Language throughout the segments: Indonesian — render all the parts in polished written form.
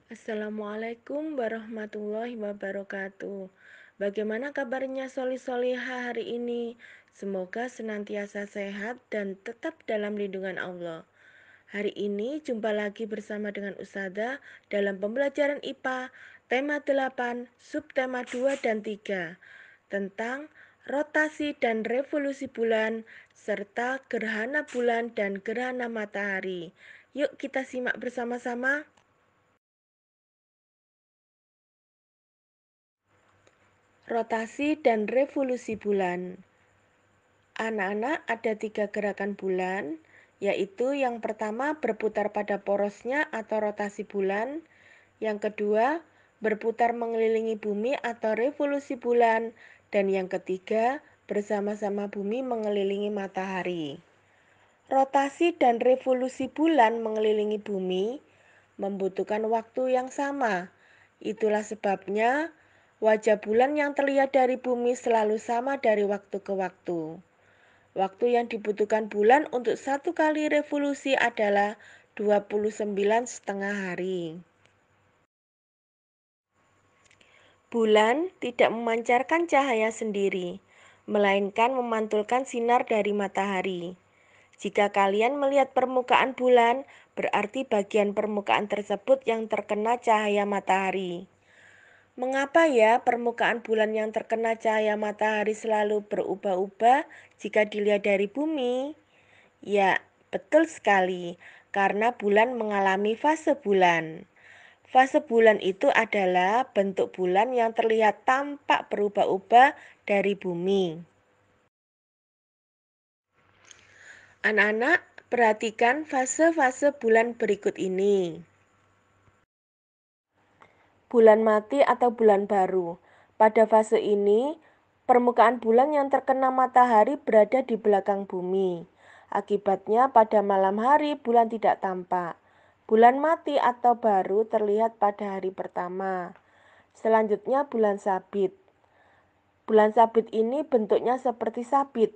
Assalamualaikum warahmatullahi wabarakatuh. Bagaimana kabarnya Solih-Solihah hari ini? Semoga senantiasa sehat dan tetap dalam lindungan Allah. Hari ini jumpa lagi bersama dengan Ustazah dalam pembelajaran IPA tema 8, subtema 2 dan 3 tentang rotasi dan revolusi bulan serta gerhana bulan dan gerhana matahari. Yuk kita simak bersama-sama. Rotasi dan revolusi bulan. Anak-anak, ada 3 gerakan bulan, yaitu yang pertama berputar pada porosnya atau rotasi bulan, yang kedua berputar mengelilingi bumi atau revolusi bulan, dan yang ketiga bersama-sama bumi mengelilingi matahari. Rotasi dan revolusi bulan mengelilingi bumi membutuhkan waktu yang sama. Itulah sebabnya wajah bulan yang terlihat dari bumi selalu sama dari waktu ke waktu. Waktu yang dibutuhkan bulan untuk satu kali revolusi adalah 29,5 hari. Bulan tidak memancarkan cahaya sendiri, melainkan memantulkan sinar dari matahari. Jika kalian melihat permukaan bulan, berarti bagian permukaan tersebut yang terkena cahaya matahari. Mengapa ya permukaan bulan yang terkena cahaya matahari selalu berubah-ubah jika dilihat dari bumi? Ya, betul sekali, karena bulan mengalami fase bulan. Fase bulan itu adalah bentuk bulan yang terlihat tampak berubah-ubah dari bumi. Anak-anak, perhatikan fase-fase bulan berikut ini. Bulan mati atau bulan baru. Pada fase ini, permukaan bulan yang terkena matahari berada di belakang bumi. Akibatnya pada malam hari bulan tidak tampak. Bulan mati atau baru terlihat pada hari pertama. Selanjutnya bulan sabit. Bulan sabit ini bentuknya seperti sabit.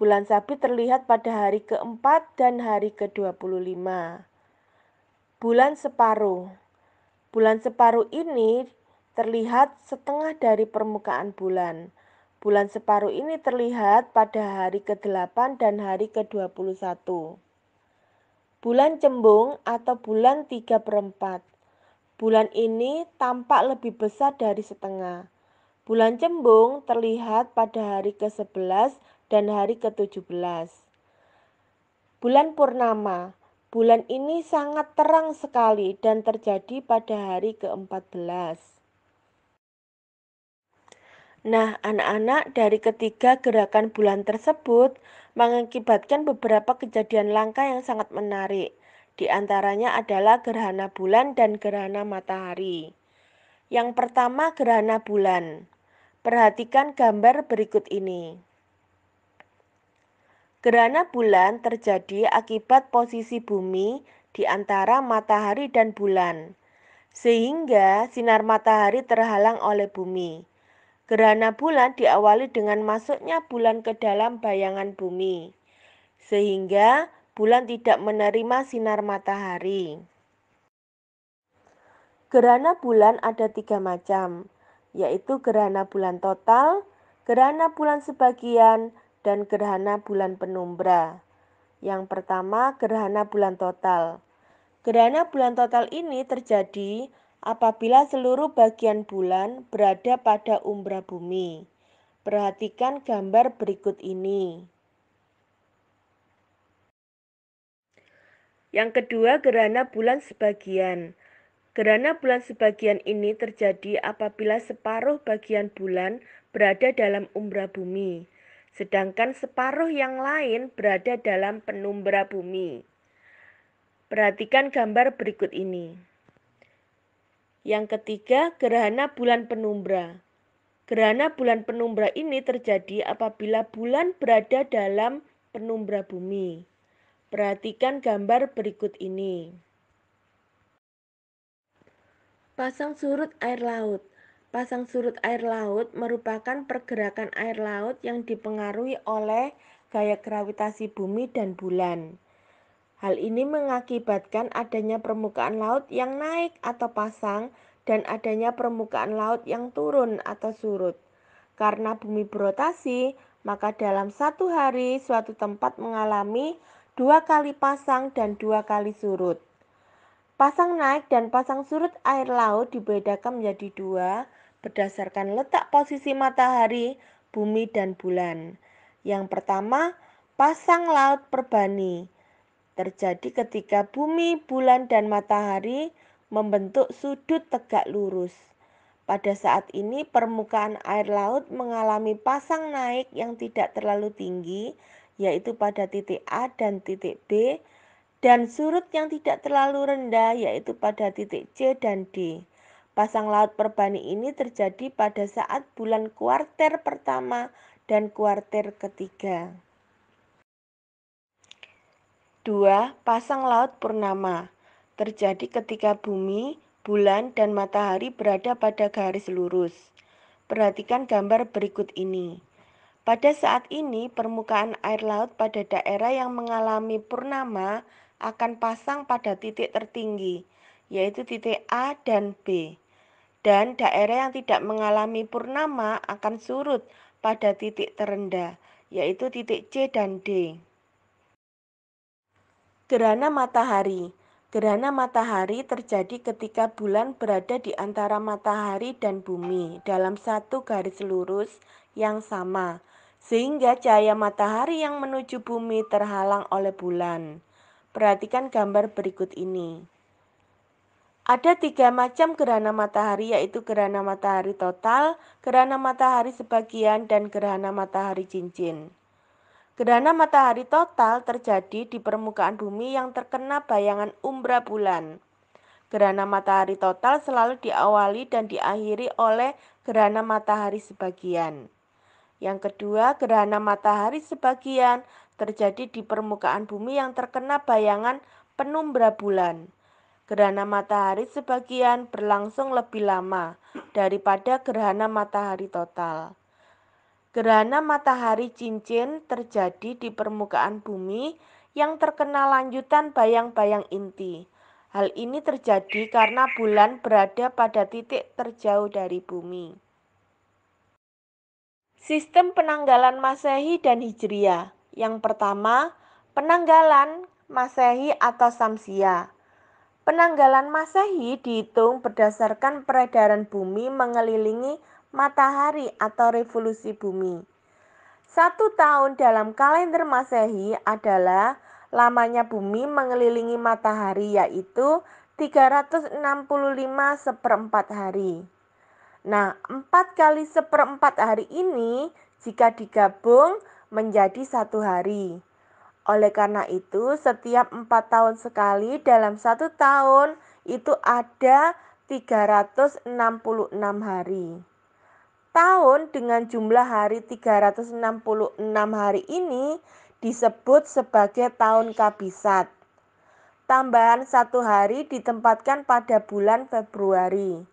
Bulan sabit terlihat pada hari keempat dan hari ke-25. Bulan separuh. Bulan separuh ini terlihat setengah dari permukaan bulan. Bulan separuh ini terlihat pada hari ke-8 dan hari ke-21. Bulan cembung atau bulan 3/4. Bulan ini tampak lebih besar dari setengah. Bulan cembung terlihat pada hari ke-11 dan hari ke-17. Bulan purnama. Bulan ini sangat terang sekali dan terjadi pada hari ke-14. Nah, anak-anak, dari ketiga gerakan bulan tersebut mengakibatkan beberapa kejadian langka yang sangat menarik. Di antaranya adalah gerhana bulan dan gerhana matahari. Yang pertama, gerhana bulan. Perhatikan gambar berikut ini. Gerhana bulan terjadi akibat posisi bumi di antara matahari dan bulan, sehingga sinar matahari terhalang oleh bumi. Gerhana bulan diawali dengan masuknya bulan ke dalam bayangan bumi, sehingga bulan tidak menerima sinar matahari. Gerhana bulan ada 3 macam, yaitu gerhana bulan total, gerhana bulan sebagian, dan gerhana bulan penumbra. Yang pertama, gerhana bulan total. Gerhana bulan total ini terjadi apabila seluruh bagian bulan berada pada umbra bumi. Perhatikan gambar berikut ini. Yang kedua, gerhana bulan sebagian. Gerhana bulan sebagian ini terjadi apabila separuh bagian bulan berada dalam umbra bumi, sedangkan separuh yang lain berada dalam penumbra bumi. Perhatikan gambar berikut ini. Yang ketiga, gerhana bulan penumbra. Gerhana bulan penumbra ini terjadi apabila bulan berada dalam penumbra bumi. Perhatikan gambar berikut ini. Pasang surut air laut. Pasang surut air laut merupakan pergerakan air laut yang dipengaruhi oleh gaya gravitasi bumi dan bulan. Hal ini mengakibatkan adanya permukaan laut yang naik atau pasang dan adanya permukaan laut yang turun atau surut. Karena bumi berotasi, maka dalam satu hari suatu tempat mengalami 2 kali pasang dan 2 kali surut. Pasang naik dan pasang surut air laut dibedakan menjadi dua berdasarkan letak posisi matahari, bumi, dan bulan. Yang pertama, pasang laut perbani terjadi ketika bumi, bulan, dan matahari membentuk sudut tegak lurus. Pada saat ini permukaan air laut mengalami pasang naik yang tidak terlalu tinggi, yaitu pada titik A dan titik B, dan surut yang tidak terlalu rendah, yaitu pada titik C dan D. Pasang laut perbani ini terjadi pada saat bulan kuarter pertama dan kuarter ketiga. 2. Pasang laut purnama terjadi ketika bumi, bulan, dan matahari berada pada garis lurus. Perhatikan gambar berikut ini. Pada saat ini, permukaan air laut pada daerah yang mengalami purnama akan pasang pada titik tertinggi, yaitu titik A dan B. Dan daerah yang tidak mengalami purnama akan surut pada titik terendah, yaitu titik C dan D. Gerhana matahari. Gerhana matahari terjadi ketika bulan berada di antara matahari dan bumi dalam satu garis lurus yang sama, sehingga cahaya matahari yang menuju bumi terhalang oleh bulan. Perhatikan gambar berikut ini. Ada 3 macam gerhana matahari, yaitu gerhana matahari total, gerhana matahari sebagian, dan gerhana matahari cincin. Gerhana matahari total terjadi di permukaan bumi yang terkena bayangan umbra bulan. Gerhana matahari total selalu diawali dan diakhiri oleh gerhana matahari sebagian. Yang kedua, gerhana matahari sebagian terjadi di permukaan bumi yang terkena bayangan penumbra bulan. Gerhana matahari sebagian berlangsung lebih lama daripada gerhana matahari total. Gerhana matahari cincin terjadi di permukaan bumi yang terkena lanjutan bayang-bayang inti. Hal ini terjadi karena bulan berada pada titik terjauh dari bumi. Sistem penanggalan Masehi dan Hijriah. Yang pertama, penanggalan Masehi atau Samsia. Penanggalan Masehi dihitung berdasarkan peredaran bumi mengelilingi matahari atau revolusi bumi. 1 tahun dalam kalender Masehi adalah lamanya bumi mengelilingi matahari, yaitu 365 hari. Nah, 4 kali 1/4 hari ini jika digabung menjadi 1 hari. Oleh karena itu, setiap 4 tahun sekali dalam 1 tahun itu ada 366 hari. Tahun dengan jumlah hari 366 hari ini disebut sebagai tahun kabisat. Tambahan 1 hari ditempatkan pada bulan Februari.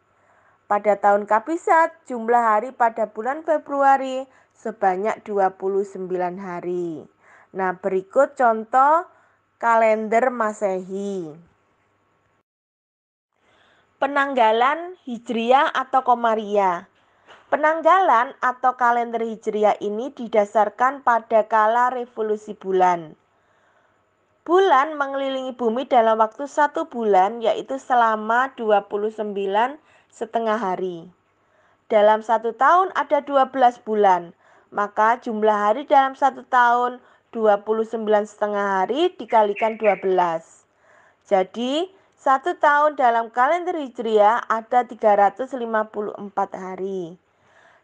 Pada tahun kabisat, jumlah hari pada bulan Februari sebanyak 29 hari. Nah, berikut contoh kalender Masehi. Penanggalan Hijriah atau Komariah. Penanggalan atau kalender Hijriah ini didasarkan pada kala revolusi bulan. Bulan mengelilingi bumi dalam waktu 1 bulan, yaitu selama 29,5 hari. Dalam 1 tahun ada 12 bulan, maka jumlah hari dalam 1 tahun 29,5 hari dikalikan 12. Jadi 1 tahun dalam kalender Hijriah ada 354 hari.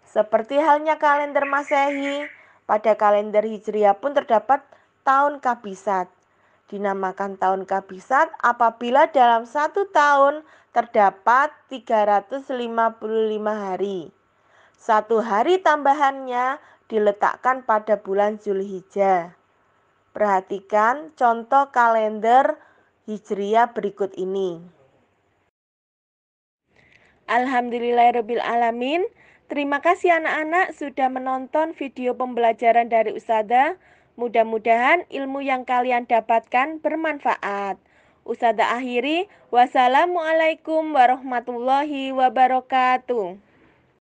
Seperti halnya kalender Masehi, pada kalender Hijriah pun terdapat tahun kabisat. Dinamakan tahun kabisat apabila dalam 1 tahun terdapat 355 hari. 1 hari tambahannya diletakkan pada bulan Zulhijjah. Perhatikan contoh kalender Hijriah berikut ini. Alhamdulillahirrabbilalamin. Terima kasih anak-anak sudah menonton video pembelajaran dari Ustazah. Mudah-mudahan ilmu yang kalian dapatkan bermanfaat. Ustazah akhiri, wassalamualaikum warahmatullahi wabarakatuh.